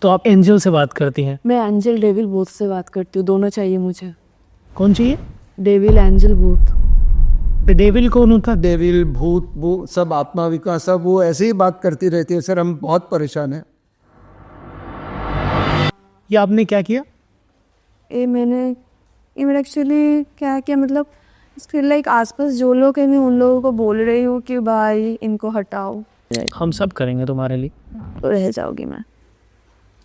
तो आप एंजल से बात करती हैं? मैं एंजल डेविल बोथ से बात करती हूँ, दोनों चाहिए मुझे। कौन चाहिए? Devil angel both. डेविल कौन होता? डेविल भूत वो सब आत्मा विकास सब वो ऐसे ही बात करती रहती है सर। हम बहुत परेशान हैं। ये आपने क्या किया? ये मैंने एक्चुअली क्या किया, मतलब इसके लाइक आसपास जो लोग हैं मैं उन लोगों को बोल रही हूँ कि भाई इनको हटाओ। हम सब करेंगे तुम्हारे लिए, तो रह जाओगी मैं।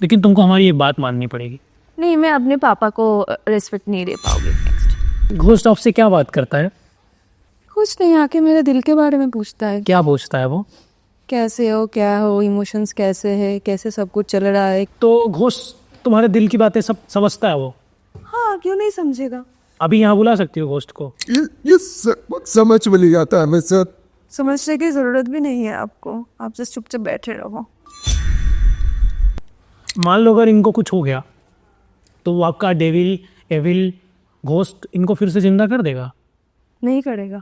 लेकिन तुमको हमारी ये बात माननी पड़ेगी। नहीं, मैं अपने पापा को रिस्पेक्ट नहीं दे पाऊंगी। नेक्स्ट। घोस्ट आपसे क्या बात करता है? कुछ नहीं, आके मेरे दिल के बारे में पूछता है। क्या पूछता है वो? कैसे हो, क्या हो, इमोशंस कैसे है, कैसे सब कुछ चल रहा है। तो घोस्ट तुम्हारे दिल की बातें सब समझता है वो? हाँ, क्यों नहीं समझेगा। अभी यहाँ बुला सकती हो घोस्ट को? ये समझ में नहीं आता हमें सर। समझने की जरूरत भी नहीं है आपको, आप जस्ट चुपचाप बैठे रहो। मान लो अगर इनको कुछ हो गया तो वो आपका डेविल एविल घोस्ट इनको फिर से जिंदा कर देगा? नहीं करेगा।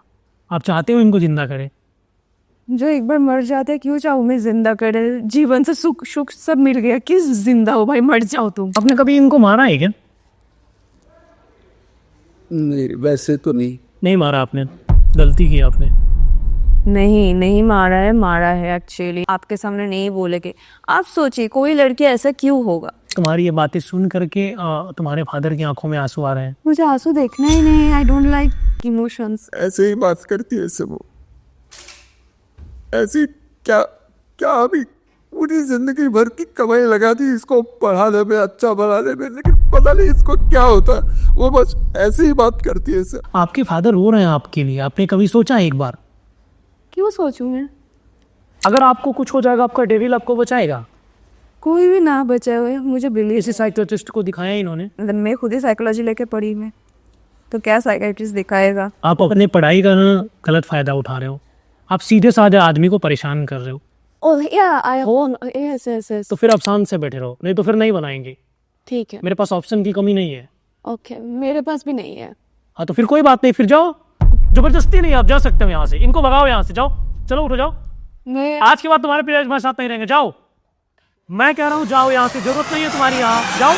आप चाहते हो इनको जिंदा करे? जो एक बार मर जाते हैं क्यों चाहूँ मैं जिंदा करे। जीवन से सुख सुख सब मिल गया, किस जिंदा हो भाई, मर जाओ तुम। आपने कभी इनको मारा है क्या? नहीं वैसे तो नहीं मारा आपने, गलती की आपने। नहीं मारा है एक्चुअली। आपके सामने नहीं बोलेगे। आप सोचिए कोई लड़की ऐसा क्यों होगा। तुम्हारी ये बातें सुन करके तुम्हारे फादर की आंखों में आंसू आ रहे हैं। मुझे आंसू देखना ही नहीं। I don't like emotions. ऐसे ही बात करती है सब वो। ऐसी क्या क्या अभी पूरी जिंदगी भर की कमाई लगा दी इसको पढ़ाने में, अच्छा बनाने में, लेकिन पता नहीं इसको क्या होता है। वो बस ऐसे ही बात करती है सर। आपके फादर रो रहे हैं आपके लिए, आपने कभी सोचा है एक बार? क्यों सोचूं मैं? अगर आपको कुछ हो जाएगा आपका डेविल आपको बचाएगा? कोई भी ना बचाए हुए मुझे बिलीव। किसी साइकियाट्रिस्ट को दिखाया इन्होंने? मैं खुद ही साइकोलॉजी लेके पढ़ी मैं, तो क्या साइकियाट्रिस्ट दिखाएगा। आप अपने पढ़ाई का ना गलत फायदा उठा रहे हो। आप सीधे साधे आदमी को परेशान कर रहे हो। ओह या आई यस। तो फिर आप शांत से बैठे रहो, नहीं तो फिर नहीं बनाएंगे। ठीक है, मेरे पास ऑप्शन की कमी नहीं है। ओके, मेरे पास भी नहीं है। हाँ तो फिर कोई बात नहीं, फिर जाओ। जबरदस्ती नहीं, आप जा सकते हो यहाँ से। इनको भगाओ यहाँ से, जाओ, चलो उठो जाओ। मैं आज के बाद तुम्हारे पेरेंट्स हमारे साथ नहीं रहेंगे, जाओ। मैं कह रहा हूँ जाओ यहाँ से, जरूरत नहीं है तुम्हारी यहाँ, जाओ।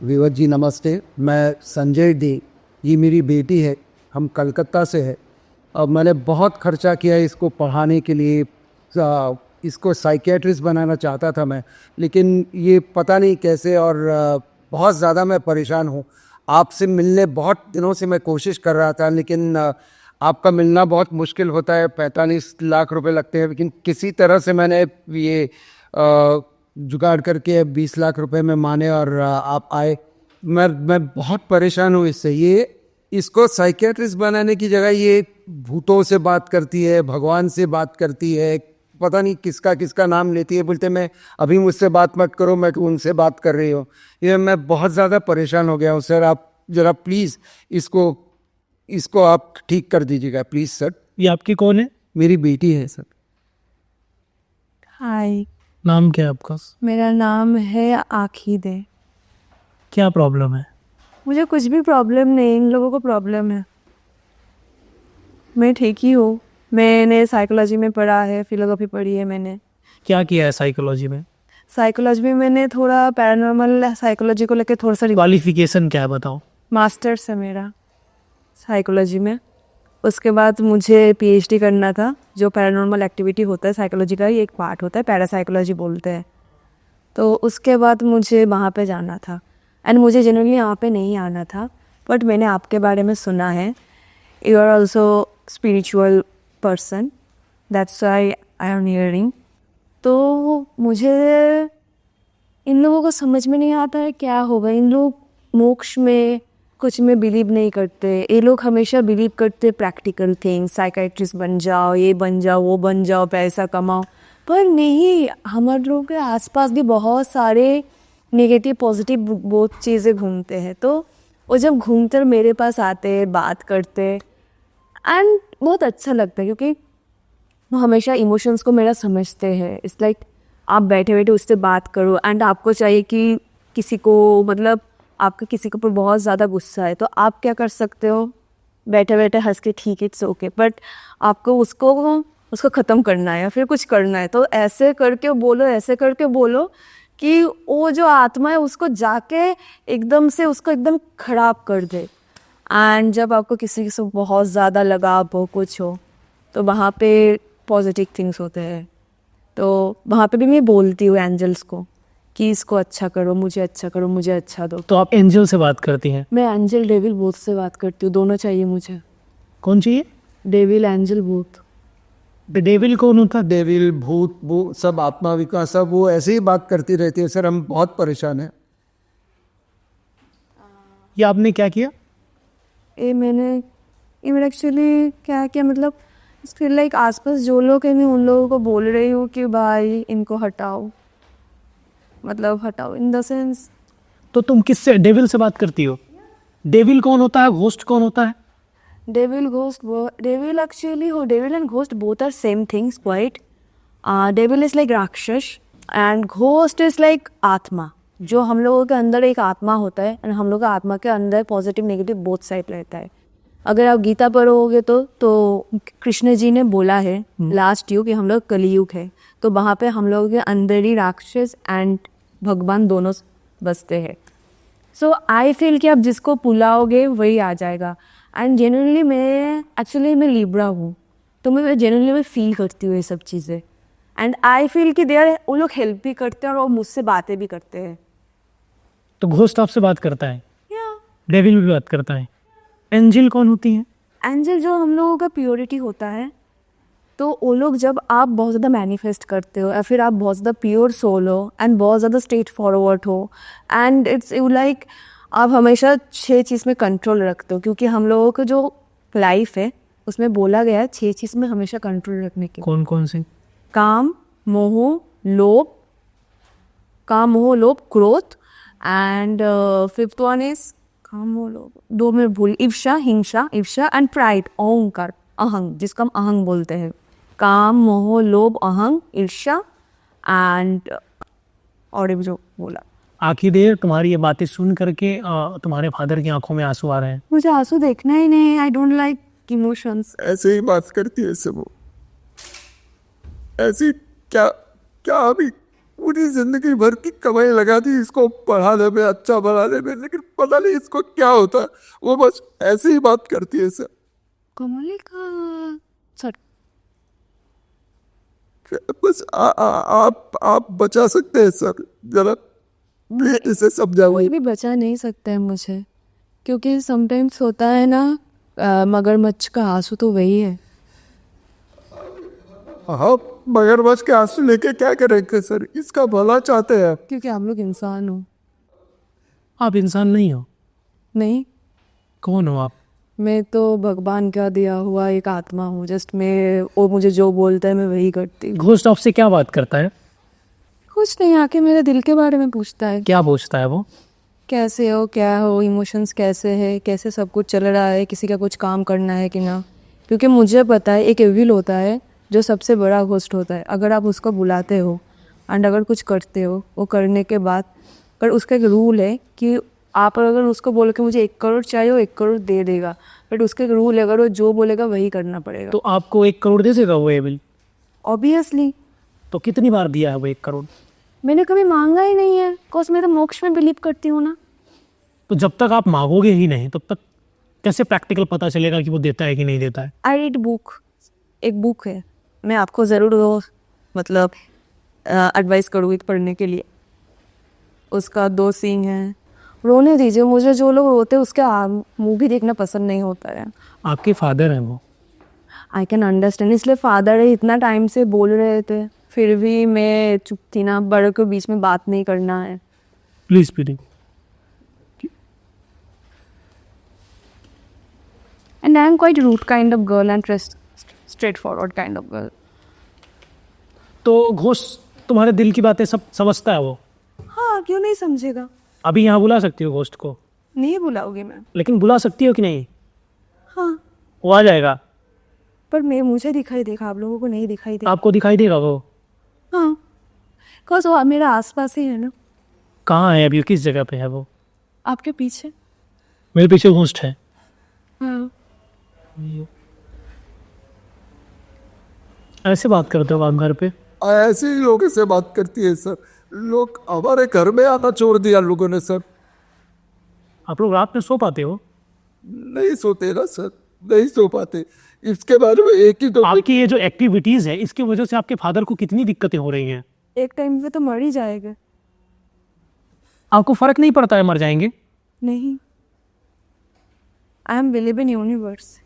विवत जी नमस्ते। मैं संजय डी, ये मेरी बेटी है। हम कलकत्ता से है। अब मैंने बहुत खर्चा किया इसको पढ़ाने के लिए। इसको साइकियाट्रिस्ट बनाना चाहता था मैं, लेकिन ये पता नहीं कैसे। और बहुत ज़्यादा मैं परेशान हूँ। आपसे मिलने बहुत दिनों से मैं कोशिश कर रहा था, लेकिन आपका मिलना बहुत मुश्किल होता है। 45 लाख रुपए लगते हैं, लेकिन किसी तरह से मैंने ये जुगाड़ करके 20 लाख रुपए में माने और आप आए। मैं बहुत परेशान हूँ इससे। ये इसको साइकियाट्रिस्ट बनाने की जगह ये भूतों से बात करती है, भगवान से बात करती है, पता नहीं किसका किसका नाम लेती है। बोलते मैं अभी मुझसे बात मत करो, मैं उनसे बात कर रही हूँ। ये मैं बहुत ज़्यादा परेशान हो गया हूँ सर। आप ज़रा प्लीज़ इसको आप ठीक कर दीजिएगा प्लीज़ सर। ये आपकी कौन है? मेरी बेटी है सर। हाय, नाम क्या है आपका? मेरा नाम है आखिदे। क्या प्रॉब्लम है? मुझे कुछ भी प्रॉब्लम नहीं, इन लोगों को प्रॉब्लम है। मैं ठीक ही हूँ। मैंने साइकोलॉजी में पढ़ा है, फिलोसफी पढ़ी है मैंने। क्या किया है साइकोलॉजी में? साइकोलॉजी में मैंने थोड़ा पैरानॉर्मल साइकोलॉजी को लेकर थोड़ा सा क्वालिफिकेशन क्या है बताओ? मास्टर्स है मेरा साइकोलॉजी में। उसके बाद मुझे पीएचडी करना था। जो पैरानॉर्मल एक्टिविटी होता है साइकोलॉजी का ही एक पार्ट होता है, पैरासाइकोलॉजी बोलते हैं। तो उसके बाद मुझे वहाँ पे जाना था। एंड मुझे जनरली यहाँ पे नहीं आना था, बट मैंने आपके बारे में सुना है। You are also spiritual person, that's why I am hearing. तो मुझे इन लोगों को समझ में नहीं आता है क्या होगा। इन लोग मोक्ष में कुछ में बिलीव नहीं करते। ये लोग हमेशा बिलीव करते प्रैक्टिकल थिंग्स, साइकाइट्रिस्ट बन जाओ, ये बन जाओ, वो बन जाओ, पैसा कमाओ। पर नहीं, हमारे लोगों के आसपास भी बहुत सारे नेगेटिव पॉजिटिव बहुत चीज़ें घूमते हैं। तो वो जब घूमते और मेरे पास आते, बात करते, एंड बहुत अच्छा लगता है क्योंकि वो हमेशा इमोशंस को मेरा समझते हैं। इट्स लाइक आप बैठे बैठे उससे बात करो एंड आपको चाहिए कि किसी को, मतलब आपका किसी के ऊपर बहुत ज़्यादा गुस्सा है तो आप क्या कर सकते हो, बैठे बैठे हंस के ठीक इट्स ओके, बट आपको उसको उसको ख़त्म करना है या फिर कुछ करना है, तो ऐसे करके बोलो कि वो जो आत्मा है उसको जाके एकदम से उसको एकदम खराब कर दे। एंड जब आपको किसी से बहुत ज़्यादा लगाव हो, कुछ हो, तो वहाँ पे पॉजिटिव थिंग्स होते हैं। तो वहाँ पे भी मैं बोलती हूँ एंजल्स को कि इसको अच्छा करो, मुझे अच्छा करो, मुझे अच्छा दो। तो आप एंजल से बात करती हैं? मैं एंजल डेविल बोथ से बात करती हूँ, दोनों चाहिए मुझे। कौन चाहिए? Devil angel both. डेविल कौन होता है? डेविल, भूत, वो सब आत्मा विकास सब वो ऐसे ही बात करती रहती है सर, हम बहुत परेशान हैं। ये आपने क्या किया? ये मैंने एक्चुअली क्या किया, मतलब फिर लाइक आसपास जो लोग हैं मैं उन लोगों को बोल रही हूँ कि भाई इनको हटाओ, मतलब हटाओ इन द सेंस। तो तुम किससे, डेविल से बात करती हो? डेविल कौन होता है, घोस्ट कौन होता है? Devil actually, devil and ghost both are same things quite. Devil is like राक्षस and ghost is like आत्मा, जो हम लोगों के अंदर एक आत्मा होता है, और हम लोग का आत्मा के अंदर पॉजिटिव नेगेटिव बोथ साइड रहता है। अगर आप गीता पढ़ोगे तो कृष्ण जी ने बोला है लास्ट युग कि हम लोग कलयुग है, तो वहाँ पे हम लोगों के अंदर ही राक्षस एंड भगवान दोनों बसते हैं। सो आई फील कि आप जिसको बुलाओगे वही आ जाएगा। एंड जेन्युइनली मैं लिब्रा हूँ, तो मैं जेन्युइनली मैं फील करती हूँ ये सब चीज़ें। एंड आई फील कि वो लोग हेल्प भी करते हैं और वो मुझसे बातें भी करते हैं। तो घोस्ट आपसे बात करता है, या डेविल भी बात करता है। एंजल कौन होती हैं? एंजल जो हम लोगों का प्योरिटी होता है, तो वो लोग जब आप बहुत ज़्यादा मैनिफेस्ट करते हो या फिर आप बहुत ज़्यादा प्योर सोल हो एंड बहुत ज़्यादा स्ट्रेट फॉरवर्ड हो, एंड इट्स यू लाइक आप हमेशा 6 चीज़ में कंट्रोल रखते हो, क्योंकि हम लोगों का जो लाइफ है उसमें बोला गया है 6 चीज़ में हमेशा कंट्रोल रखने की। कौन कौन से? काम, मोह, लोभ, क्रोध, एंड फिफ्थ वन इज काम, मोह, लोभ, 2 में भूल, ईर्ष्या एंड प्राइड, अहंकार, अहंग, जिसको हम अहंग बोलते हैं। काम, मोह, लोभ, अहंग, ईर्ष्या एंड और एक जो बोला। आखिरी देर तुम्हारी ये बातें सुन करके तुम्हारे फादर की आंखों में आंसू आ रहे हैं। मुझे आंसू देखना ही नहीं, आई डोंट लाइक इमोशंस। ऐसे ही बात करती है सब वो, ऐसी क्या क्या अभी पूरी जिंदगी भर की कमाई लगा दी इसको पढ़ाने में, अच्छा बनाने में, लेकिन पता नहीं इसको क्या होता है, वो बस ऐसे ही बात करती है सर। कमली का सर, बस आप बचा सकते हैं सर, जरा प्लीज इसे समझाओ। कोई भी बचा नहीं सकता है मुझे, क्योंकि समटाइम्स होता है ना, मगरमच्छ का आंसू तो वही है। हाँ, मगरमच्छ के आंसू लेके क्या करेंगे सर, इसका भला चाहते हैं। क्योंकि आप लोग इंसान हो। आप इंसान नहीं हो। नहीं, कौन हो आप? मैं तो भगवान का दिया हुआ एक आत्मा हूँ। जस्ट वो मुझे जो बोलता है मैं वही करती हूँ। घोस्ट आपसे क्या बात करता है? कुछ नहीं, आके मेरे दिल के बारे में पूछता है। क्या पूछता है वो? कैसे हो, क्या हो, इमोशंस कैसे है, कैसे सब कुछ चल रहा है, किसी का कुछ काम करना है कि ना। क्योंकि मुझे पता है एक एविल होता है जो सबसे बड़ा घोस्ट होता है। अगर आप उसको बुलाते हो एंड अगर कुछ करते हो, वो करने के बाद अगर उसका एक रूल है कि आप अगर उसको बोलो कि मुझे 1 करोड़ चाहिए, वो 1 करोड़ दे देगा, बट उसका एक रूल है, अगर वो जो बोलेगा वही करना पड़ेगा। तो आपको 1 करोड़ दे देगा वो एविल? ऑब्वियसली। तो कितनी बार दिया है वो 1 करोड़? मैंने कभी मांगा ही नहीं है, बिकॉज मैं तो मोक्ष में बिलीव करती हूँ ना। तो जब तक आप मांगोगे ही नहीं तब तक कैसे प्रैक्टिकल पता चलेगा कि वो देता है कि नहीं देता है? आई रीड बुक, एक बुक है, मैं आपको ज़रूर वो मतलब एडवाइस करूँगी पढ़ने के लिए। उसका 2 सीन है। रोने दीजिए, मुझे जो लोग रोते हैं उसके मूवी देखना पसंद नहीं होता है। आपके फादर हैं वो? आई कैन अंडरस्टैंड, इसलिए फादर है इतना टाइम से बोल रहे थे, फिर भी मैं चुप थी ना, बड़ों के बीच में बात नहीं करना है। Please please. And I am quite rude kind of girl and straight forward kind of girl. तो घोस्ट तुम्हारे दिल की बातें सब समझता है वो? हाँ, क्यों नहीं समझेगा। अभी यहाँ बुला सकती हो घोस्ट को? नहीं बुलाओगी मैं। लेकिन बुला सकती हो कि नहीं? हाँ, वो आ जाएगा। पर मुझे दिखाई देगा, आप लोगों को नहीं दिखाई देगा। आपको दिखाई देगा वो? हाँ, बिकॉज वो मेरा आसपास ही है ना। कहाँ है अभी, किस जगह पे है वो? आपके पीछे। मेरे पीछे घोस्ट है? हाँ, ऐसे बात करते हो आप घर पे? ऐसे ही लोगों से बात करती है सर। लोग हमारे घर में आना छोड़ दिया लोगों ने सर। आप लोग रात में सो पाते हो? नहीं सोते ना सर, नहीं सो पाते। इसके बारे में एक ही तो आपकी ये जो एक्टिविटीज है इसकी वजह से आपके फादर को कितनी दिक्कतें हो रही हैं? एक टाइम पे तो मर ही जाएगा। आपको फर्क नहीं पड़ता है मर जाएंगे? नहीं, I am believe in universe.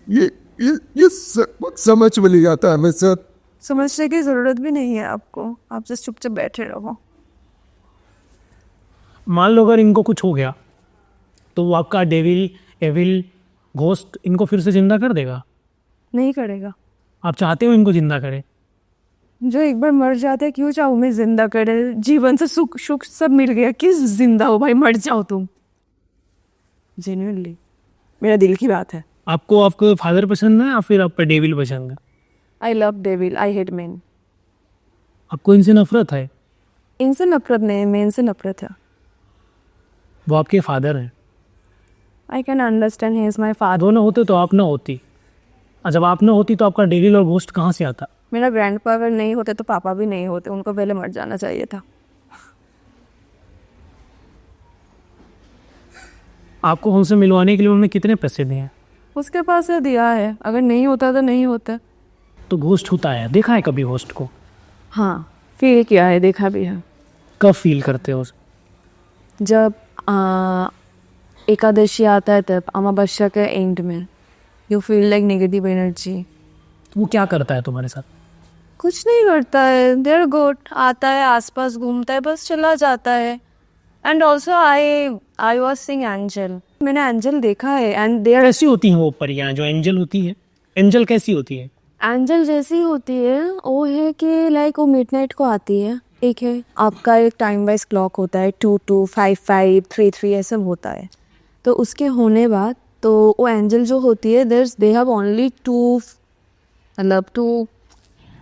ये समझ में नहीं आता हमें सर। समझने की ज़रूरत भी नहीं है आपको, आप जस्ट चुपचाप बैठे रहो। मान लो अगर इनको कुछ हो गया तो वो आपका डेविल, एविल, घोस्ट इनको फिर से जिंदा कर देगा? नहीं करेगा। आप चाहते हो इनको जिंदा करे? जो एक बार मर जाते हैं क्यों चाहूँ मैं जिंदा करे? जीवन से सुख सुख सब मिल गया, किस जिंदा हो भाई, मर जाओ तुम। जेन्युइनली मेरा दिल की बात है। आपको आपको फादर पसंद है या फिर आपका डेविल पसंद है? I love devil, I hate man. आपको इनसे नफरत है? इनसे नफरत नहीं, मैन से नफरत है। वो आपके फादर हैं। I can understand, he is my father. दोनों होते तो आप ना होती, और जब आप ना होती तो आपका डेविल और घोस्ट कहाँ से आता? मेरा ग्रैंड फादर नहीं होते तो पापा भी नहीं होते, उनको पहले मर जाना चाहिए था। आपको हमसे मिलवाने के लिए उन्होंने कितने पैसे दिए हैं? उसके पास है, दिया है, अगर नहीं होता तो नहीं होता। तो घोस्ट होता है, देखा है कभी घोस्ट को? हाँ, फील किया है, देखा भी है। कब फील करते हो? जब एकादशी आता है तब, अमावस्या के एंड में, you feel like negative energy. तो वो क्या करता है तुम्हारे साथ? कुछ नहीं करता है, देयर गुड, आता है आसपास घूमता है, बस चला जाता है। And also I was seeing angel, मैंने एंजल देखा है। एंड देयर कैसी होती हैं वो परियां जो एंजल होती है? एंजल कैसी होती है? एंजल जैसी होती है, वो है कि लाइक वो मिडनाइट को आती है। एक है आपका एक टाइम वाइज क्लॉक होता है, 2 5 5 3 3 ऐसा होता है। तो उसके होने बाद तो वो एंजल जो होती है, दे हैव ओनली टू, मतलब टू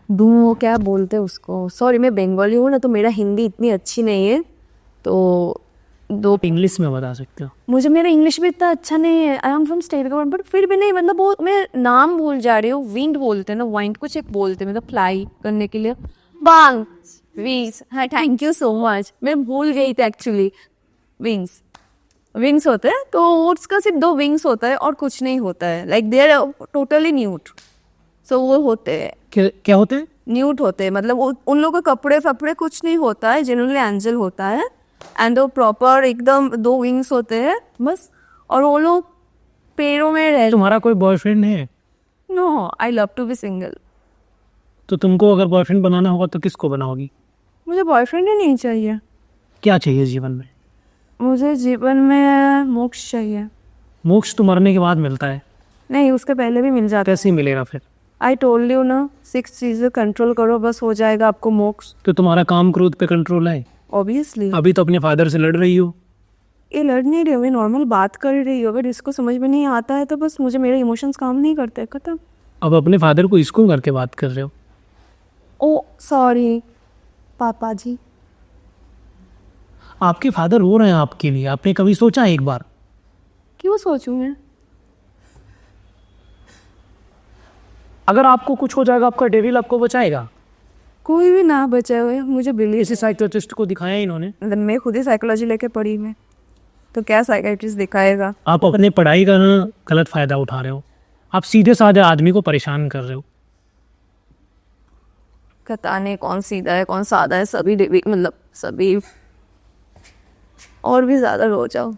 डू, क्या बोलते हैं उसको, सॉरी मैं बंगाली हूँ ना तो मेरा हिंदी इतनी अच्छी नहीं है, तो दो, इंग्लिश में बता सकते हो? मुझे मेरा इंग्लिश भी इतना अच्छा नहीं है। I am from state government, but फिर भी नहीं, मतलब वो मैं नाम भूल जा रही हूँ। विंड बोलते हैं ना, वाइंड कुछ एक बोलते हैं, मतलब फ्लाई करने के लिए। बांग, विंग्स, हाँ थैंक यू सो मच, मैं भूल गई थी एक्चुअली। विंग्स, विंग्स होते हैं, तो उसका सिर्फ 2 विंग्स होता है और कुछ नहीं होता है। Like they are totally newt. So वो होते हैं, क्या होते हैं? न्यूट होते हैं, मतलब उन लोगों के कपड़े फपड़े कुछ नहीं होता है, जनरली एंजल होता है। एंड वो प्रॉपर एकदम 2 विंग्स होते हैं बस, और वो लोग पेड़ों में रह। तुम्हारा कोई बॉयफ्रेंड है? No, I love to be single. तो तुमको अगर बॉयफ्रेंड बनाना होगा तो किसको बनाओगी? मुझे बॉयफ्रेंड ही नहीं चाहिए। क्या चाहिए जीवन में? मुझे जीवन में मोक्ष चाहिए। मोक्ष तो मरने के बाद मिलता है। नहीं, उसके पहले भी मिल जाता है। कैसे मिलेगा फिर? आई टोल्ड यू ना, 6 चीज़ें कंट्रोल करो, बस हो जाएगा आपको मोक्ष। तो तुम्हारा काम क्रोध पे कंट्रोल है? ऑब्वियसली। अभी तो अपने फादर से लड़ रही हो। ये लड़ नहीं रही हूँ, मैं नॉर्मल बात कर रही हूँ। अगर इसको समझ में नहीं आता है तो बस मुझे मेरे इमोशंस काम नहीं करते, खत्म। अब अपने फादर को इसको करके बात कर रहे हो? ओ सॉरी पापा जी। आपके फादर रो रहे हैं आपके लिए, आपने कभी सोचा एक बार? क्यों सोचूं मैं? अगर आपको कुछ हो जाएगा आपका डेविल आपको बचाएगा? कोई भी ना बचा हुए, मुझे बिलीव। किसी साइकियाट्रिस्ट को दिखाया इन्होंने? मैं खुद ही साइकोलॉजी लेके पढ़ी मैं, तो क्या साइकियाट्रिस्ट दिखाएगा? आप अपने पढ़ाई का ना गलत फायदा उठा रहे हो। आप सीधे साधे आदमी को परेशान कर रहे हो। पता नहीं कौन सीधा है कौन सादा है, सभी मतलब सभी, और भी ज़्यादा रो जाओ।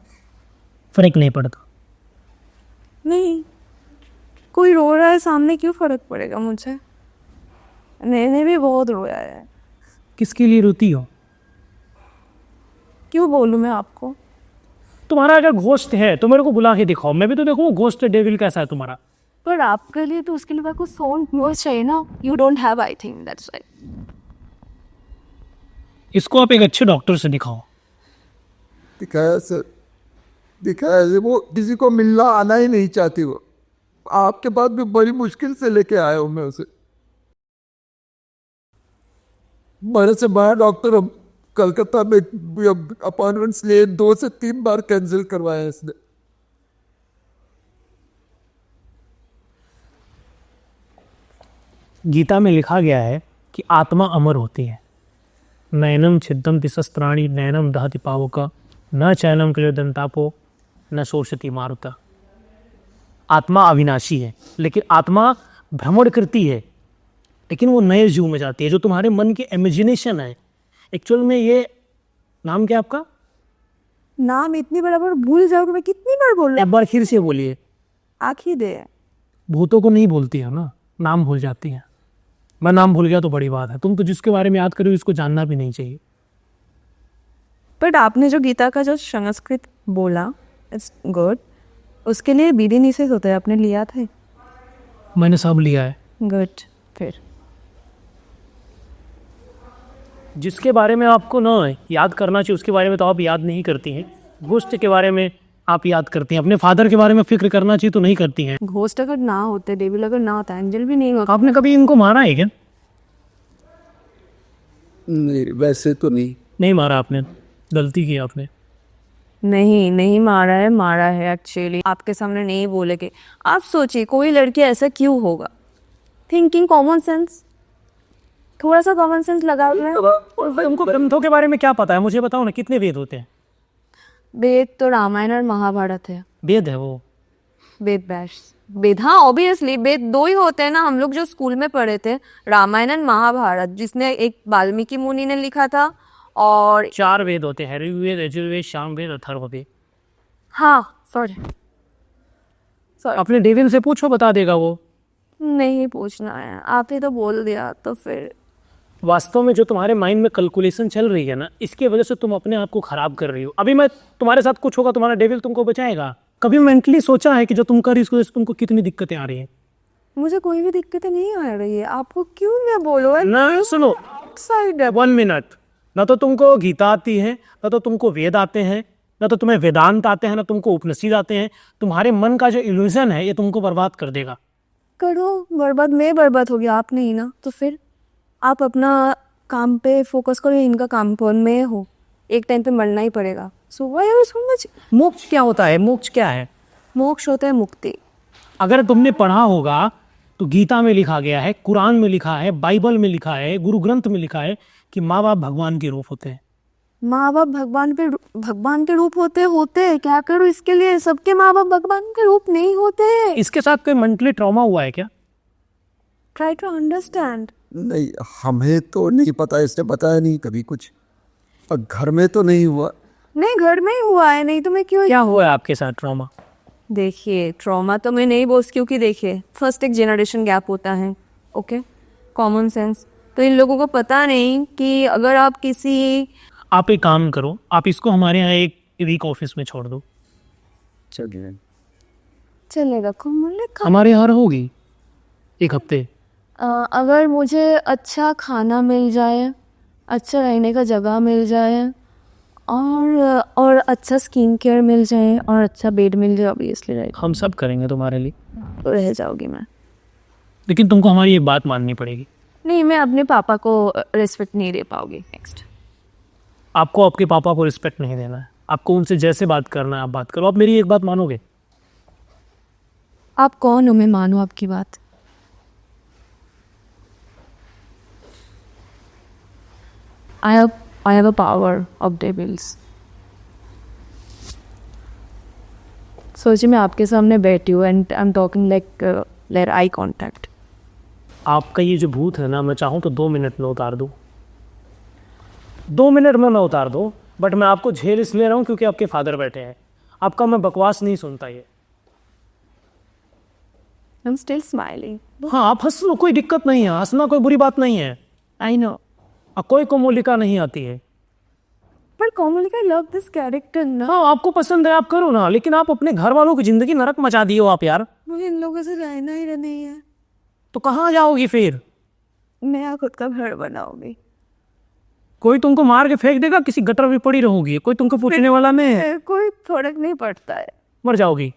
फर्क नहीं पड़ता। नहीं, कोई रो रहा है सामने, क्यों फर्क पड़ेगा मुझे? मैंने भी बहुत रोया है। किसके लिए रोती हो? क्यों बोलूँ मैं आपको? तुम्हारा अगर घोस्ट है तो मेरे को बुला के दिखाओ, मैं भी तो देखूँ घोस्ट डेविल कैसा है तुम्हारा। पर आपके लिए तो उसके लिए कुछ सोन व्यूअर्स चाहिए ना, you don't have, I think that's right. इसको आप एक अच्छे डॉक्टर से दिखाओ। दिखाया सर, दिखाया सर। वो किसी को मिलना आना ही नहीं चाहती। वो आपके पास भी बड़ी मुश्किल से लेके आया हूँ मैं उसे। मेरे से बड़ा डॉक्टर अब कलकत्ता में अपॉइंटमेंट्स लिए 2 से 3 बार कैंसिल करवाया इसने। गीता में लिखा गया है कि आत्मा अमर होती है। नैनम छिद्दम तिसस्त्राणी नैनम दहति पावक न चैनम क्लेदंतापो न शोषति मारुता। आत्मा अविनाशी है, लेकिन आत्मा भ्रमण करती है, लेकिन वो नए जीव में जाती है। जो तुम्हारे मन की इमेजिनेशन है, एक्चुअल में ये नाम क्या है आपका? नाम इतनी बराबर भूल जाओगे, मैं कितनी बार बोल रहा एक बार फिर से बोलिए। आँख ही दे। भूतों को नहीं बोलती है ना, नाम भूल जाती है। मैं नाम भूल गया तो बड़ी बात है, तुम तो जिसके बारे में याद करो इसको जानना भी नहीं चाहिए। बट आपने जो गीता का जो संस्कृत बोला, इट्स गुड। उसके लिए बीडी निषेध होता है, आपने लिया था? मैंने सब लिया है। गुड। फिर जिसके बारे में आपको ना याद करना चाहिए उसके बारे में तो आप याद नहीं करती हैं। घोस्ट के बारे में आप याद करती हैं, अपने फादर के बारे में फिक्र करना चाहिए तो नहीं करती हैं। घोस्ट अगर ना होते, डेविल अगर ना होता, एंजल भी नहीं होता। आपने कभी इनको मारा है क्या? नहीं, वैसे तो नहीं। नहीं मारा आपने, गलती की आपने। नहीं, नहीं मारा है एक्चुअली। आपके सामने नहीं बोलेगे। आप सोचिए कोई लड़की ऐसा क्यों होगा? थिंकिंग कॉमन सेंस, थोड़ा सा कॉमन सेंस लगा रहे हैं। तुमको ग्रंथों के बारे में क्या पता है, मुझे बताओ ना, कितने वेद होते हैं? वेद तो रामायण और महाभारत है। वेद है वो? वेद व्यास वेद, हाँ ऑब्वियसली वेद दो ही होते हैं ना, हम लोग जो स्कूल में पढ़े थे, रामायण और महाभारत, जिसने एक वाल्मीकि मुनि ने लिखा था। और 4 वेद होते हैं, ऋग्वेद, यजुर्वेद, सामवेद, अथर्ववेद। हाँ सॉरी अपने डेविल से पूछो, बता देगा वो। नहीं पूछना है, आप ही तो बोल दिया तो फिर। वास्तव में जो तुम्हारे माइंड में कैलकुलेशन चल रही है ना, इसके वजह से तुम अपने आप को खराब कर रही हो। अभी मैं तुम्हारे साथ कुछ होगा, तुम्हारा डेविल तुमको बचाएगा? कभी मेंटली सोचा है कि जो तुम कर रही हो इसकी वजह से तुमको कितनी दिक्कतें आ रही हैं? मुझे कोई भी दिक्कतें नहीं आ रही है, आपको क्यों मैं बोलो ना सुनो, साइड है। 1 मिनट। ना तो तुमको गीता आती है, ना तो तुमको वेद आते हैं, ना तो तुम्हें वेदांत आते हैं, ना तुमको उपनिषद आते हैं। तुम्हारे मन का जो इल्यूजन है ये तुमको बर्बाद कर देगा। करो बर्बाद, मैं बर्बाद हो गया, आप नहीं ना, तो फिर आप अपना काम पे फोकस करो। इनका काम कौन में हो, एक टाइम पे मरना ही पड़ेगा। So why are so much. मोक्ष क्या होता है? मोक्ष क्या है? मोक्ष होता है मुक्ति। अगर तुमने पढ़ा होगा तो गीता में लिखा गया है, कुरान में लिखा है, बाइबल में लिखा है, गुरु ग्रंथ में लिखा है कि माँ बाप भगवान के रूप होते हैं। माँ बाप भगवान के रूप होते हैं। क्या करो इसके लिए? सबके माँ बाप भगवान के रूप नहीं होते। इसके साथ कोई मेंटली ट्रॉमा हुआ है क्या? Try to understand. नहीं, हमें तो नहीं पता, इसने बताया नहीं कभी कुछ। और घर में तो नहीं हुआ। नहीं, घर में ही हुआ है, नहीं तो मैं क्यों। क्या हुआ है आपके साथ ट्रॉमा? देखिए ट्रॉमा तो मैं नहीं बोल, क्योंकि देखिए फर्स्ट एक जनरेशन गैप होता है, ओके, कॉमन सेंस। तो इन लोगों को पता नहीं कि अगर आप किसी। आप एक काम करो, आप इसको हमारे यहाँ एक वीक ऑफिस में छोड़ दो। चलेगा हमारे यहाँ रहोगी 1 हफ्ते। अगर मुझे अच्छा खाना मिल जाए, अच्छा रहने का जगह मिल जाए, और अच्छा स्किन केयर मिल जाए, और अच्छा बेड मिल जाए, ऑब्वियसली राइट, हम सब करेंगे तुम्हारे लिए, तो रह जाऊंगी मैं। लेकिन तुमको हमारी एक बात माननी पड़ेगी। नहीं, मैं अपने पापा को रिस्पेक्ट नहीं दे पाऊंगी। नेक्स्ट। आपको आपके पापा को रिस्पेक्ट नहीं देना है, आपको उनसे जैसे बात करना है आप बात करो। आप मेरी एक बात मानोगे? आप कौन हो मैं मानूं आपकी बात? I have a power of devils. सोचिए मैं आपके सामने बैठी हूँ and I am talking like eye contact. आपका ये जो भूत है ना, मैं चाहूँ तो 2 मिनट में उतार दूँ, 2 मिनट में मैं उतार दूँ, बट मैं आपको झेल इसलिए रहा हूँ क्योंकि आपके फादर बैठे हैं। आपका मैं बकवास नहीं सुनता ये। I'm still smiling. हाँ, आप हंस लो, कोई दिक्कत नहीं है, हंसना कोई बुरी बात नहीं है। I know. कोई कोमोलिका नहीं आती है। But Komalika, I love this character ना। हाँ, आपको पसंद है आप करो ना, लेकिन आप अपने घर वालों की जिंदगी नरक मचा दिए हो आप यार। मुझे इन लोगों से रहना ही नहीं है। तो कहाँ जाओगी फिर? मैं यहाँ खुद का घर बनाऊंगी। कोई तुमको मार के फेंक देगा, किसी गटर में पड़ी रहोगी, कोई तुमको पूछने वाला नहीं है। कोई फर्क नहीं पड़ता है। मर जाओगी।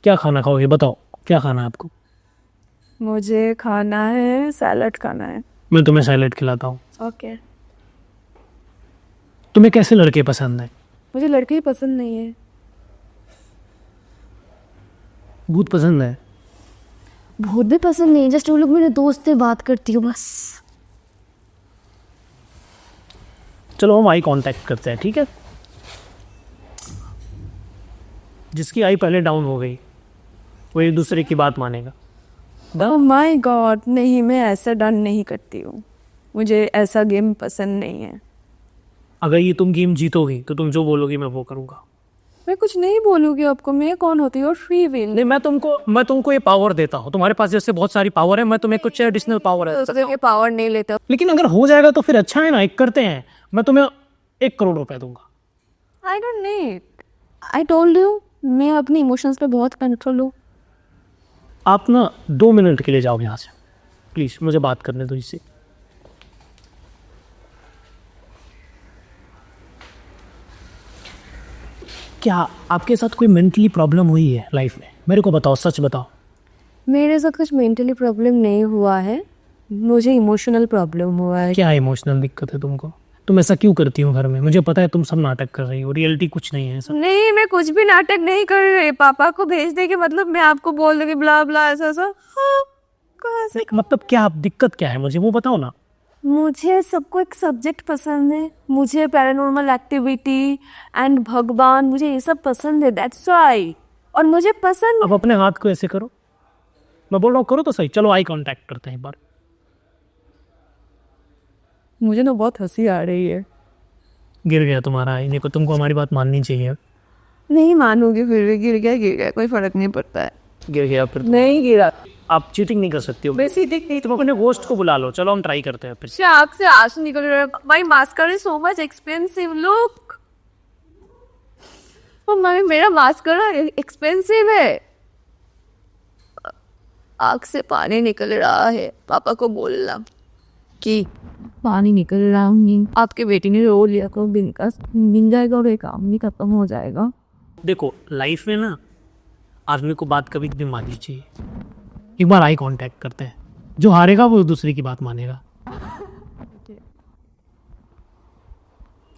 क्या खाना खाओगे बताओ, क्या खाना है आपको? मुझे खाना है सैलड खाना है। मैं तुम्हें सैलेड खिलाता हूँ। ओके। तुम्हें कैसे लड़के पसंद है? मुझे लड़के ही पसंद नहीं है। भूत पसंद है? बहुत भी पसंद नहीं, जस्ट वो लोग मेरे दोस्त से बात करती हूँ बस। चलो हम आई कांटेक्ट करते हैं, ठीक है? जिसकी आई पहले डाउन हो गई वो एक दूसरे की बात मानेगा। ओह माय गॉड, नहीं मैं ऐसा डन नहीं करती हूँ, मुझे ऐसा गेम पसंद नहीं है। अगर ये तुम गेम जीतोगी तो तुम जो बोलोगी मैं वो करूँगा। मैं कुछ नहीं बोलूँगी आपको, मैं कौन होती हूँ? Free will. नहीं, मैं तुमको ये पावर देता हूँ। तुम्हारे पास जैसे बहुत सारी पावर है, मैं तुम्हें कुछ एडिशनल पावर है। ये पावर नहीं लेता। लेकिन अगर हो जाएगा तो फिर अच्छा है ना, एक करते हैं। मैं तुम्हें 1 करोड़ रुपए दूंगा। I don't need. I told you, मैं अपने इमोशंस पे बहुत कंट्रोल हूँ। आप ना 2 मिनट के लिए जाओ यहाँ से, प्लीज मुझे बात करने दो इससे। क्या आपके साथ कोई मेंटली प्रॉब्लम हुई है लाइफ में? मेरे को बताओ, सच बताओ। मेरे साथ कुछ मेंटली प्रॉब्लम नहीं हुआ है, मुझे इमोशनल प्रॉब्लम हुआ है। क्या इमोशनल दिक्कत है तुमको? तुम ऐसा क्यों करती हो घर में? मुझे पता है तुम सब नाटक कर रही हो, रियलिटी कुछ नहीं है ऐसा। नहीं, मैं कुछ भी नाटक नहीं कर रही। पापा को भेज दे के मतलब मैं आपको बोल दूंगी ब्ला ब्ला ऐसा ऐसा। हाँ, कहाँ से? नहीं, मतलब क्या दिक्कत क्या है, मुझे वो बताओ ना। मुझे सबको एक सब्जेक्ट पसंद है, मुझे पैरानॉर्मल एक्टिविटी एंड भगवान, मुझे ये सब पसंद है, दैट्स व्हाई। और मुझे पसंद अब अपने हाथ को ऐसे करो, मैं बोल रहा हूँ करो तो सही। चलो आई कांटेक्ट करते हैं एक बार। मुझे ना बहुत हंसी आ रही है। गिर गया तुम्हारा आई। देखो तुमको हमारी बात माननी चाहिए। नहीं मानूंगी, फिर भी गिर गया, कोई फर्क नहीं पड़ता है। गिर गया फिर नहीं गिरा। आप चीटिंग नहीं कर सकती हो। वैसे दिख नहीं। तुम अपने गोस्ट को बुला लो, चलो हम ट्राई करते हैं फिर से। आँख से आंसू निकल रहा है। My mascara is so much expensive, look. Oh my, मेरा मास्कारा एक्सपेंसिव है। आँख से पानी निकल रहा है। पापा को बोलना कि पानी निकल रहा हूँ। आपके बेटी ने रो लिया तो मिल जाएगा और ये काम भी खत्म हो जाएगा। देखो लाइफ में ना आदमी को बात कभी भी माननी चाहिए। एक बार आई कांटेक्ट करते हैं, जो हारेगा वो दूसरे की बात मानेगा।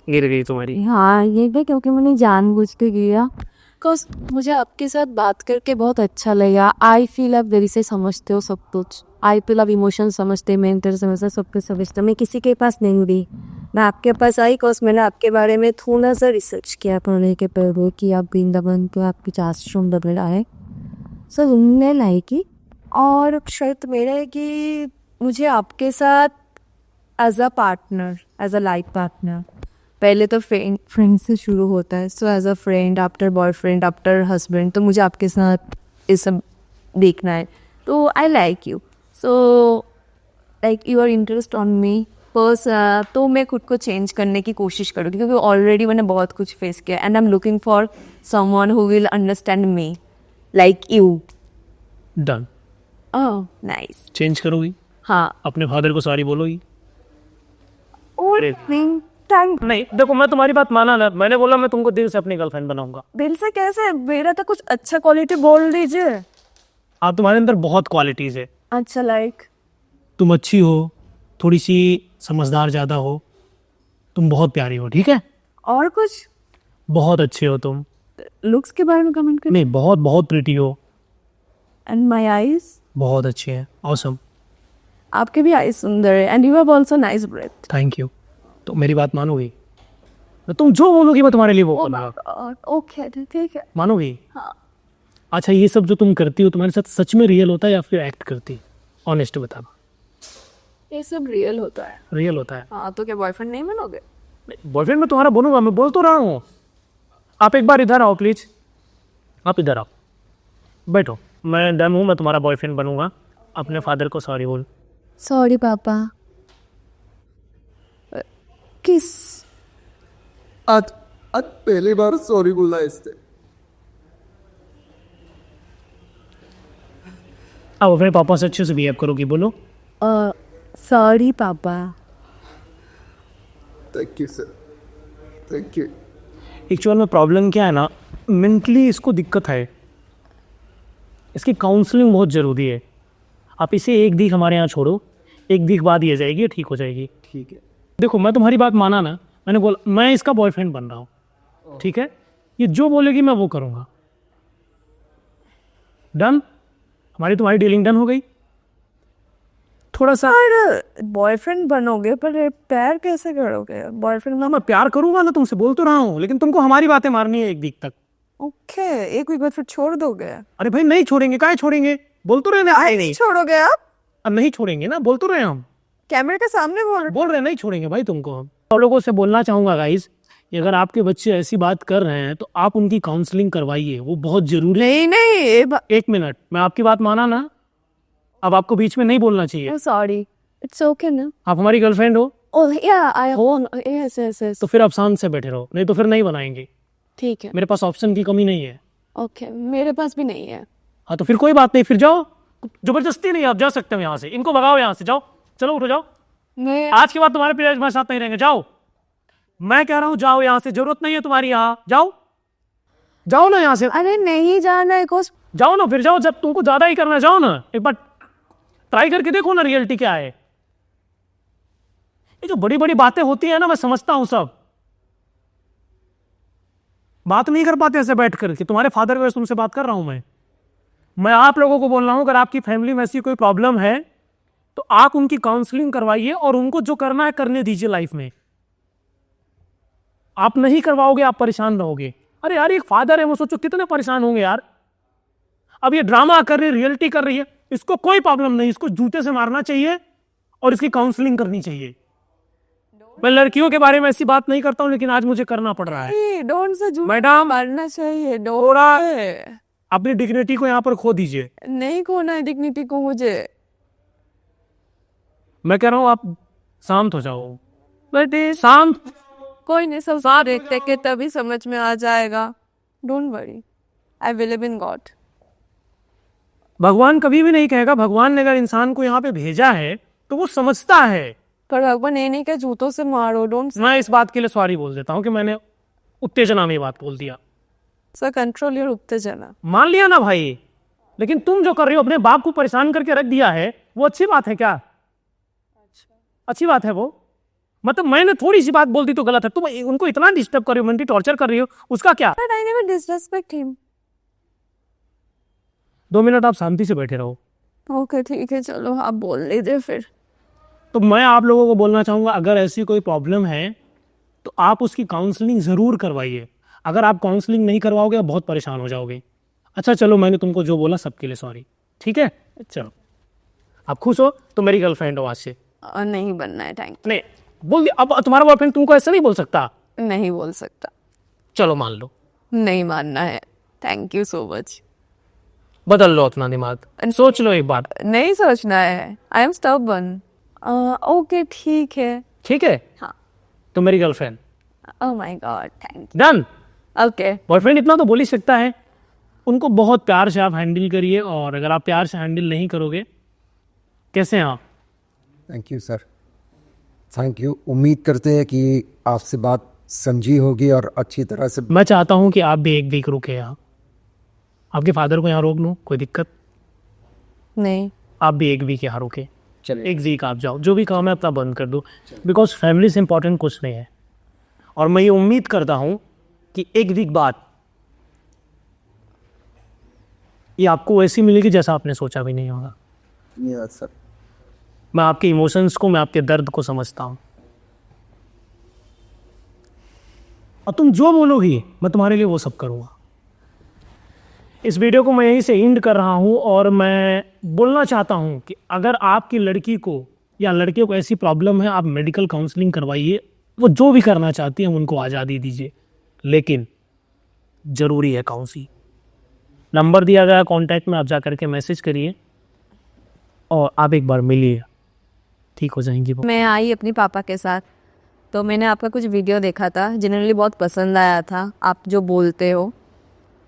गिर गई तुम्हारी। हाँ ये भी क्योंकि मैंने जानबूझ के किया। बिकॉज मुझे आपके साथ बात करके बहुत अच्छा लगा। आई फील आप देरी से समझते हो सब कुछ। आई फील आप इमोशन समझते, मेंटल समझते, सब कुछ समझते। मैं किसी के पास नहीं गई, मैं आपके पास आई बिकॉज मैंने आपके बारे में थोड़ा सा रिसर्च किया पढ़ने के पहले कि आप वृंदावन तो आपकी आश्रम वगैरह है। सो उनने लाइक और शर्त मेरा है कि मुझे आपके साथ as a partner, as a life partner, पहले तो फ्रेंड से शुरू होता है। So as a friend, after boyfriend, after husband, तो मुझे आपके साथ ये सब देखना है। तो I like you, so like you are interest on me बस। तो मैं खुद को चेंज करने की कोशिश करूँगी क्योंकि ऑलरेडी मैंने बहुत कुछ फेस किया and I am looking for someone who will understand me like you. Done. Oh nice. Change करोगी? हाँ। अपने फादर को सॉरी बोलोगी? और थैंक। नहीं देखो, मैं तुम्हारी बात माना ना, मैंने बोला मैं तुमको दिल से अपनी गर्लफ्रेंड बनाऊंगा। दिल से कैसे? मेरा तो कुछ अच्छा क्वालिटी बोल दीजिए। आप, तुम्हारे अंदर बहुत क्वालिटीज है। अच्छा लाइक? तुम अच्छी हो, थोड़ी सी समझदार ज़्यादा हो, तुम बहुत प्यारी हो, ठीक है? और कुछ? बहुत अच्छे हो तुम। लुक्स के बारे में कमेंट करें। नहीं, बहुत बहुत प्रिटी हो। And my eyes? बहुत अच्छी है, ऑसम। आपके भी आईज सुंदर है and you have also nice breath. Thank you. तो मेरी बात मानोगी? तो तुम जो बोलोगी मैं तुम्हारे लिए वो करूँगा। ओके ठीक है। मानोगी? हाँ। अच्छा, ये सब जो तुम करती हो तुम्हारे साथ सच में रियल होता है या फिर एक्ट करती? ऑनेस्ट बताना। ये सब रियल होता है। रियल होता है? हाँ, तो क्या बॉयफ्रेंड नहीं बनोगे? बॉयफ्रेंड मैं तुम्हारा बनूंगा, मैं बोल तो रहा हूँ। आप एक बार इधर आओ प्लीज, आप इधर आओ, बैठो। मैं डन हूँ, मैं तुम्हारा बॉयफ्रेंड बनूंगा। अपने फादर को सॉरी बोल। सॉरी पापा। किस? आज आज पहली बार सॉरी बोला इससे। अब अपने पापा से अच्छे से बिहेव करोगी, बोलो। सॉरी पापा। Thank you sir, thank you. Actual में प्रॉब्लम क्या है ना, मेंटली इसको दिक्कत है, इसकी काउंसलिंग बहुत ज़रूरी है। आप इसे 1 वीक हमारे यहाँ छोड़ो, 1 वीक बाद ये जाएगी, ठीक हो जाएगी। ठीक है। देखो मैं तुम्हारी बात माना ना, मैंने बोला मैं इसका बॉयफ्रेंड बन रहा हूँ, ठीक है? ये जो बोलेगी मैं वो करूँगा। डन? हमारी तुम्हारी डीलिंग डन हो गई। थोड़ा सा बॉयफ्रेंड बनोगे पर प्यार कैसे करोगे बॉयफ्रेंड ना, मैं प्यार करूंगा ना, तुमसे बोल तो रहा हूँ, लेकिन तुमको हमारी बातें मारनी है 1 वीक तक। ओके, एक वीक बाद फिर छोड़ दोगे? अरे भाई नहीं छोड़ेंगे, काहे छोड़ेंगे, बोल तो रहे ना, आए नहीं छोड़ोगे आप? अब नहीं छोड़ेंगे ना, बोल तो रहे हम, कैमरे के सामने बोल रहे नहीं छोड़ेंगे भाई तुमको हम। और लोगों से बोलना चाहूंगा गाइस, अगर आपके बच्चे ऐसी बात कर रहे हैं तो आप उनकी काउंसलिंग करवाइए, वो बहुत जरूरी है। नहीं 1 मिनट, मैं आपकी बात माना ना, अब आपको बीच में नहीं बोलना चाहिए। सॉरी, इट्स ओके ना। आप हमारी गर्लफ्रेंड हो ओह या आई हो, यस यस यस, तो फिर आप शांत से बैठे रहो, नहीं तो फिर नहीं बनाएंगे। ठीक है, मेरे पास ऑप्शन की कमी नहीं है। ओके, मेरे पास भी नहीं है। हाँ तो फिर कोई बात नहीं, फिर जाओ, जबरदस्ती नहीं, आप जा सकते हो यहाँ से, इनको भगाओ यहाँ से, जाओ, चलो उठो जाओ, मैं आज के बाद तुम्हारे पेरेंट्स मेरे साथ नहीं रहेंगे, जाओ, मैं कह रहा हूँ जाओ यहाँ से, जरूरत नहीं है तुम्हारी, यहाँ जाओ, जाओ ना यहाँ से, अरे नहीं जाना है कोस। जाओ ना, फिर जाओ, जब तुमको ज्यादा ही करना, जाओ ना, एक बार ट्राई करके देखो ना रियलिटी क्या है। ये जो बड़ी बड़ी बातें होती है ना, मैं समझता हूं, सब बात नहीं कर पाते ऐसे बैठ कर कि तुम्हारे फादर वैसे तुमसे बात कर रहा हूं मैं आप लोगों को बोल रहा हूं, अगर आपकी फैमिली में ऐसी कोई प्रॉब्लम है तो आप उनकी काउंसलिंग करवाइए और उनको जो करना है करने दीजिए लाइफ में। आप नहीं करवाओगे आप परेशान रहोगे। अरे यार एक फादर है, वो सोचो कितने परेशान होंगे यार। अब ये ड्रामा कर रही है, रियलिटी कर रही है, इसको कोई प्रॉब्लम नहीं, इसको जूते से मारना चाहिए और इसकी काउंसलिंग करनी चाहिए। मैं लड़कियों के बारे में ऐसी बात नहीं करता हूं, लेकिन आज मुझे करना पड़ रहा है। डोंट से झूठ मैडम मारना चाहिए, थोड़ा अपनी डिग्निटी को यहाँ पर खो दीजिए। नहीं खोना है डिग्निटी को मुझे। मैं कह रहा हूँ आप शांत हो जाओ, बेटे शांत। कोई नहीं, सब साथ देखते के तभी समझ में आ जाएगा। Don't worry, I believe in God. भगवान कभी भी नहीं कहेगा, भगवान ने अगर इंसान को यहाँ पे भेजा है तो वो समझता है। पर भगवान ये नहीं कि जूतों से मारो, डोंट। मैं इस बात के लिए सॉरी बोल देता हूँ कि मैंने उत्तेजना में ये बात बोल दिया। सर कंट्रोल योर उत्तेजना। मान लिया ना भाई, लेकिन तुम जो कर रही हो, अपने बाप को परेशान करके रख दिया है, वो अच्छी बात है क्या? अच्छी बात है वो? मतलब मैंने थोड़ी सी बात बोल दी तो गलत है? तुम उनको इतना डिस्टर्ब कर रही हो, मेंटली टॉर्चर कर रही हो, उसका क्या? I never disrespect him. 2 minute आप शांति से बैठे रहो। ओके ठीक है, चलो आप बोल लीजिए फिर। तो मैं आप लोगों को बोलना चाहूँगा, अगर ऐसी कोई प्रॉब्लम है तो आप उसकी काउंसलिंग ज़रूर करवाइए। अगर आप काउंसलिंग नहीं करवाओगे आप बहुत परेशान हो जाओगे। अच्छा चलो, मैंने तुमको जो बोला सबके लिए सॉरी, ठीक है? चलो, आप खुश हो तो मेरी गर्लफ्रेंड हो आज से। नहीं बनना है, थैंक। नहीं बोल दिया, अब तुम्हारा बॉयफ्रेंड तुमको ऐसा नहीं बोल सकता। नहीं बोल सकता। चलो मान लो, नहीं मानना है, थैंक यू सो मच। बदल लो अपना दिमाग, सोच लो एक बार। नहीं सोचना है, आई एम स्टबर्न। ओके ठीक है। ठीक है, हाँ। तो मेरी girlfriend. Oh my God, thank done. You. Okay. Boyfriend इतना तो बोल ही सकता है। उनको बहुत प्यार से आप हैंडल करिए, और अगर आप प्यार से हैंडल नहीं करोगे, कैसे हैं आप? Thank you sir, thank you. उम्मीद करते हैं कि आपसे बात समझी होगी और अच्छी तरह से। मैं चाहता हूँ कि आप भी 1 वीक रुके यहाँ, आपके फादर को यहाँ रोक लूँ, कोई दिक्कत नहीं। आप भी 1 वीक यहाँ रुके, चल 1 वीक आप जाओ, जो भी काम है अपना बंद कर दो, बिकॉज फैमिली से इंपॉर्टेंट कुछ नहीं है। और मैं ये उम्मीद करता हूँ कि 1 वीक बाद ये आपको वैसी मिलेगी जैसा आपने सोचा भी नहीं होगा। Yes sir. मैं आपके इमोशंस को, मैं आपके दर्द को समझता हूँ, और तुम जो बोलोगी मैं तुम्हारे लिए वो सब करूँगा। इस वीडियो को मैं यहीं से एंड कर रहा हूँ, और मैं बोलना चाहता हूँ कि अगर आपकी लड़की को या लड़के को ऐसी प्रॉब्लम है, आप मेडिकल काउंसलिंग करवाइए। वो जो भी करना चाहती हैं उनको आज़ादी दीजिए, लेकिन ज़रूरी है काउंसलिंग। नंबर दिया गया कॉन्टैक्ट में, आप जा करके मैसेज करिए और आप एक बार मिलिए, ठीक हो जाएंगी वो। मैं आई अपने पापा के साथ, तो मैंने आपका कुछ वीडियो देखा था, जनरली बहुत पसंद आया था आप जो बोलते हो।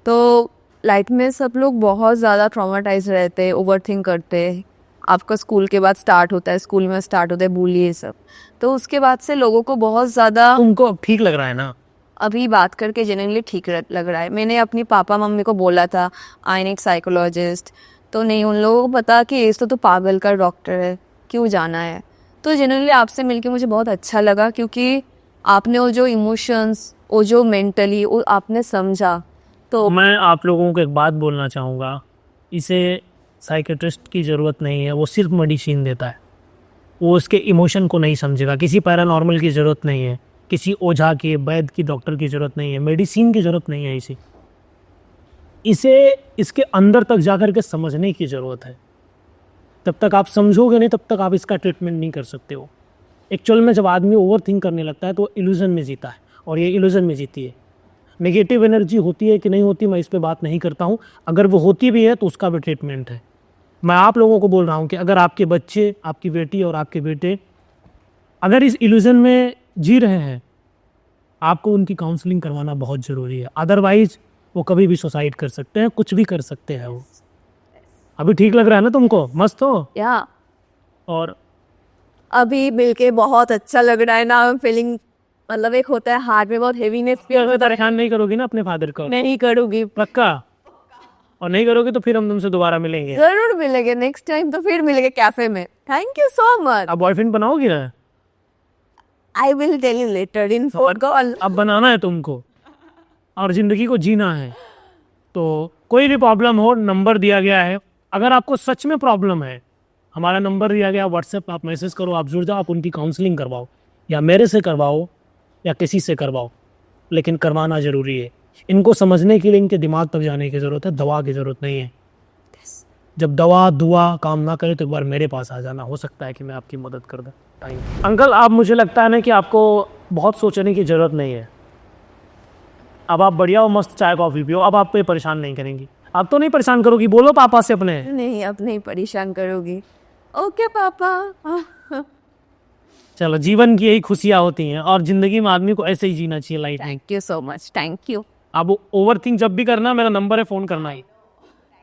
तो लाइफ में सब लोग बहुत ज़्यादा ट्रॉमाटाइज रहते, ओवरथिंक करते। आपका स्कूल के बाद स्टार्ट होता है, स्कूल में स्टार्ट होता है bully ये सब, तो उसके बाद से लोगों को बहुत ज़्यादा। तुमको अब ठीक लग रहा है ना? अभी बात करके जनरली ठीक लग रहा है। मैंने अपनी पापा मम्मी को बोला था आई नीड साइकोलॉजिस्ट, तो नहीं, उन लोगों को पता कि ये तो पागल का डॉक्टर है, क्यों जाना है। तो जनरली आपसे मिलके मुझे बहुत अच्छा लगा, क्योंकि आपने वो जो इमोशंस, वो जो मेंटली आपने समझा। तो मैं आप लोगों को एक बात बोलना चाहूँगा, इसे साइकेट्रिस्ट की ज़रूरत नहीं है, वो सिर्फ मेडिसिन देता है, वो उसके इमोशन को नहीं समझेगा। किसी पैरानॉर्मल की ज़रूरत नहीं है, किसी ओझा की, वैद्य की, डॉक्टर की ज़रूरत नहीं है, मेडिसिन की ज़रूरत नहीं है। इसे इसके अंदर तक जा कर के समझने की ज़रूरत है। तब तक आप समझोगे नहीं, तब तक आप इसका ट्रीटमेंट नहीं कर सकते हो। एक्चुअल में जब आदमी ओवर थिंक करने लगता है तो इल्यूजन में जीता है, और ये इल्यूजन में जीती है। नेगेटिव एनर्जी होती है कि नहीं होती, मैं इस पे बात नहीं करता हूँ। अगर वो होती भी है तो उसका भी ट्रीटमेंट है। मैं आप लोगों को बोल रहा हूँ कि अगर आपके बच्चे, आपकी बेटी और आपके बेटे अगर इस इल्यूजन में जी रहे हैं, आपको उनकी काउंसलिंग करवाना बहुत ज़रूरी है। अदरवाइज वो कभी भी सुसाइड कर सकते हैं, कुछ भी कर सकते हैं। वो अभी ठीक लग रहा है ना तुमको? मस्त हो? या और अभी मिलके बहुत अच्छा लग रहा है ना। आई एम फीलिंग, मतलब एक होता है हार्ट में बहुत हेवीनेस भी अगर परेशान नहीं करोगी ना अपने फादर को? नहीं करूँगी। पक्का? और नहीं करोगे तो फिर हम तुमसे दोबारा मिलेंगे। जरूर मिलेंगे नेक्स्ट टाइम, तो फिर मिलेंगे कैफे में। Thank you so much. अब बॉयफ्रेंड बनाओगी ना? I will tell you later in phone call. अब बनाना है तुमको, और ज़िंदगी को जीना है। तो कोई भी प्रॉब्लम हो, नंबर दिया गया है। अगर आपको सच में प्रॉब्लम है, हमारा नंबर दिया गया, व्हाट्सएप आप मैसेज करो, आप जुड़ जाओ, आप उनकी काउंसलिंग करवाओ, या मेरे से करवाओ या किसी से करवाओ, लेकिन करवाना ज़रूरी है। इनको समझने के लिए इनके दिमाग तक जाने की ज़रूरत है, दवा की ज़रूरत नहीं है। जब दवा दुआ काम ना करे तो एक बार मेरे पास आ जाना, हो सकता है कि मैं आपकी मदद कर दूँ। अंकल, आप, मुझे लगता है ना कि आपको बहुत सोचने की ज़रूरत नहीं है। अब आप बढ़िया और मस्त चाय कॉफ़ी पियो, अब आप पे परेशान नहीं करेंगी। आप तो नहीं परेशान करोगी? बोलो पापा से अपने। नहीं, अब नहीं परेशान करोगी। ओके पापा। चलो, जीवन की यही खुशियाँ होती हैं, और ज़िंदगी में आदमी को ऐसे ही जीना चाहिए लाइफ में। Thank you so much. Thank you. अब ओवर थिंक जब भी करना, मेरा नंबर है, फ़ोन करना ही।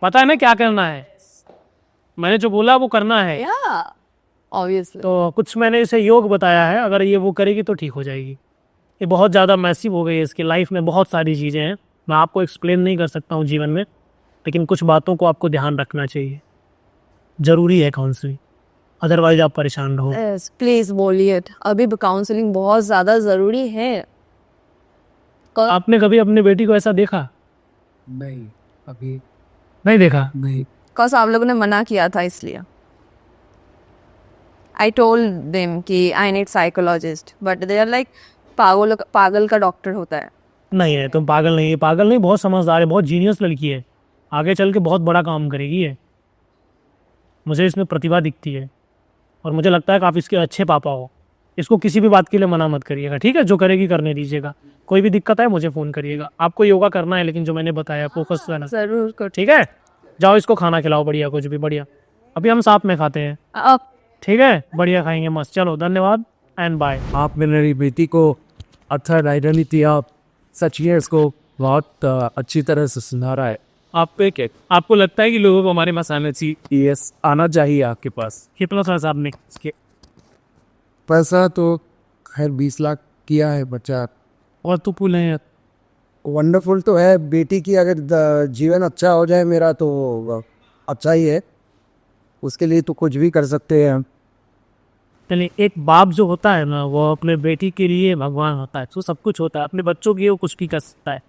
पता है ना क्या करना है? मैंने जो बोला वो करना है। या ऑब्वियसली। तो कुछ मैंने इसे योग बताया है, अगर ये वो करेगी तो ठीक हो जाएगी। ये बहुत ज़्यादा मैसिव हो गई है, इसकी लाइफ में बहुत सारी चीज़ें हैं, मैं आपको एक्सप्लेन नहीं कर सकता हूँ जीवन में, लेकिन कुछ बातों को आपको ध्यान रखना चाहिए। ज़रूरी है काउंसलिंग, अदरवाइज आप परेशान रहो। यस, प्लीज बोलिए। अभी काउंसलिंग बहुत ज़्यादा ज़रूरी है। आपने कभी अपने बेटी को ऐसा देखा? नहीं, अभी नहीं देखा? नहीं। बिकॉज आप लोगों ने मना किया था, इसलिए आई टोल्ड देम कि I need psychologist, but they are like पागल का डॉक्टर होता है। नहीं है, तुम पागल नहीं है। पागल नहीं, बहुत समझदार है, बहुत जीनियस लड़की है, आगे चल के बहुत बड़ा काम करेगी ये। मुझे इसमें प्रतिभा दिखती है, और मुझे लगता है कि आप इसके अच्छे पापा हो। इसको किसी भी बात के लिए मना मत करिएगा, ठीक है? जो करेगी करने दीजिएगा। कोई भी दिक्कत है मुझे फ़ोन करिएगा। आपको योगा करना है, लेकिन जो मैंने बताया फोकस रहना, जरूर कर। ठीक है? जाओ, इसको खाना खिलाओ बढ़िया, कुछ भी बढ़िया। अभी हम साथ में खाते हैं, अब ठीक है? बढ़िया खाएंगे, मस्त। चलो, धन्यवाद एंड बाय। आप मेरी बेटी को अच्छा गाइडेंस दिया, सच में इसको बहुत अच्छी तरह से सुना रहा है। आप पे क्या, आपको लगता है कि लोगों को हमारे मसाले चाहिए? यस, आना चाहिए आपके पास। कितना था साहब ने इसके? पैसा तो खैर 20 लाख किया है बच्चा। और तो पुल है यार। वंडरफुल तो है, बेटी की अगर जीवन अच्छा हो जाए मेरा तो अच्छा ही है, उसके लिए तो कुछ भी कर सकते हैं हम। चलिए, एक बाप जो होता है ना, वो अपने बेटी के लिए भगवान होता है। तो सब कुछ होता है, अपने बच्चों के लिए वो कुछ भी कर सकता है।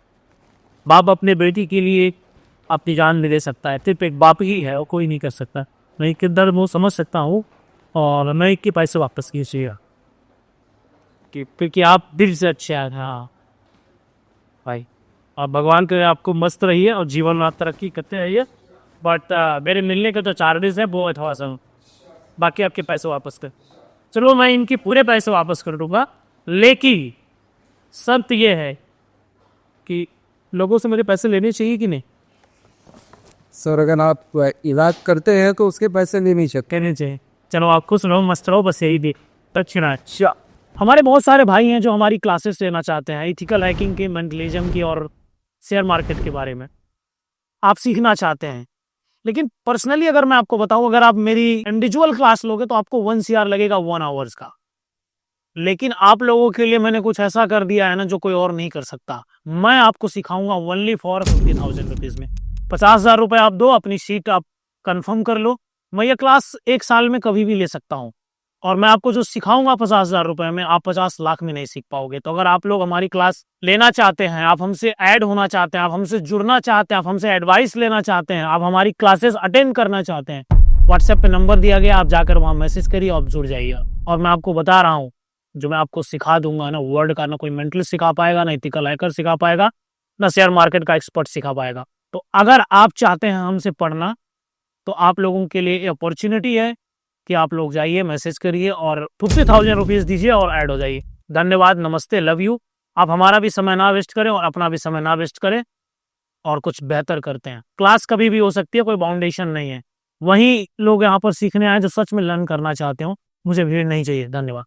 बाप अपने बेटी के लिए अपनी जान भी दे सकता है, सिर्फ एक बाप ही है, और कोई नहीं कर सकता। मैं एक किरदार वो समझ सकता हूँ, और मैं एक के पैसे वापस कीजिएगा क्योंकि आप दिल से अच्छे हैं। हाँ भाई, और भगवान करे आपको मस्त रहिए और जीवन में आप तरक्की करते रहिए। बट मेरे मिलने के जो चार्जेस है वो थोड़ा सा, बाकी आपके पैसे वापस कर। चलो, मैं इनके पूरे पैसे वापस कर दूंगा, लेकिन शर्त ये है कि लोगों से मेरे पैसे लेने चाहिए कि नहीं? सर, अगर आप इलाज करते हैं तो उसके पैसे ले नहीं सकते। कहने चाहिए। चलो, आप खुश रहो, मस्त रहो, बस यही दे। अच्छा, हमारे बहुत सारे भाई हैं जो हमारी क्लासेस लेना चाहते हैं, इथिकल हैकिंग की, मेंटलिज्म की और शेयर मार्केट के बारे में आप सीखना चाहते हैं। लेकिन पर्सनली अगर मैं आपको बताऊं, अगर आप मेरी इंडिविजुअल क्लास लोगे तो आपको 1 CR लगेगा 1 आवर्स का। लेकिन आप लोगों के लिए मैंने कुछ ऐसा कर दिया है ना जो कोई और नहीं कर सकता। मैं आपको सिखाऊंगा ओनली फॉर 50,000 रुपीज़ में। 50,000 रुपये आप दो, अपनी सीट आप कंफर्म कर लो। मैं ये क्लास 1 साल में कभी भी ले सकता हूँ, और मैं आपको जो सिखाऊंगा 50,000 रुपए में, आप 50 लाख में नहीं सीख पाओगे। तो अगर आप लोग हमारी क्लास लेना चाहते हैं, आप हमसे ऐड होना चाहते हैं, आप हमसे जुड़ना चाहते हैं, आप हमसे एडवाइस लेना चाहते हैं, आप हमारी क्लासेस अटेंड करना चाहते हैं, व्हाट्सएप पे नंबर दिया गया, आप जाकर वहाँ मैसेज करिए, आप जुड़ जाइए। और मैं आपको बता रहा हूँ, जो मैं आपको सिखा दूंगा ना, वर्ड का ना कोई मेंटलिस्ट सिखा पाएगा, ना इथिकल हैकर सिखा पाएगा, ना शेयर मार्केट का एक्सपर्ट सिखा पाएगा। तो अगर आप चाहते हैं हमसे पढ़ना, तो आप लोगों के लिए अपॉर्चुनिटी है कि आप लोग जाइए, मैसेज करिए और 50,000 रुपीज़ दीजिए और ऐड हो जाइए। धन्यवाद, नमस्ते, लव यू। आप हमारा भी समय ना वेस्ट करें और अपना भी समय ना वेस्ट करें, और कुछ बेहतर करते हैं। क्लास कभी भी हो सकती है, कोई बाउंडेशन नहीं है। वही लोग यहाँ पर सीखने आए जो सच में लर्न करना चाहते हो। मुझे भीड़ नहीं चाहिए। धन्यवाद।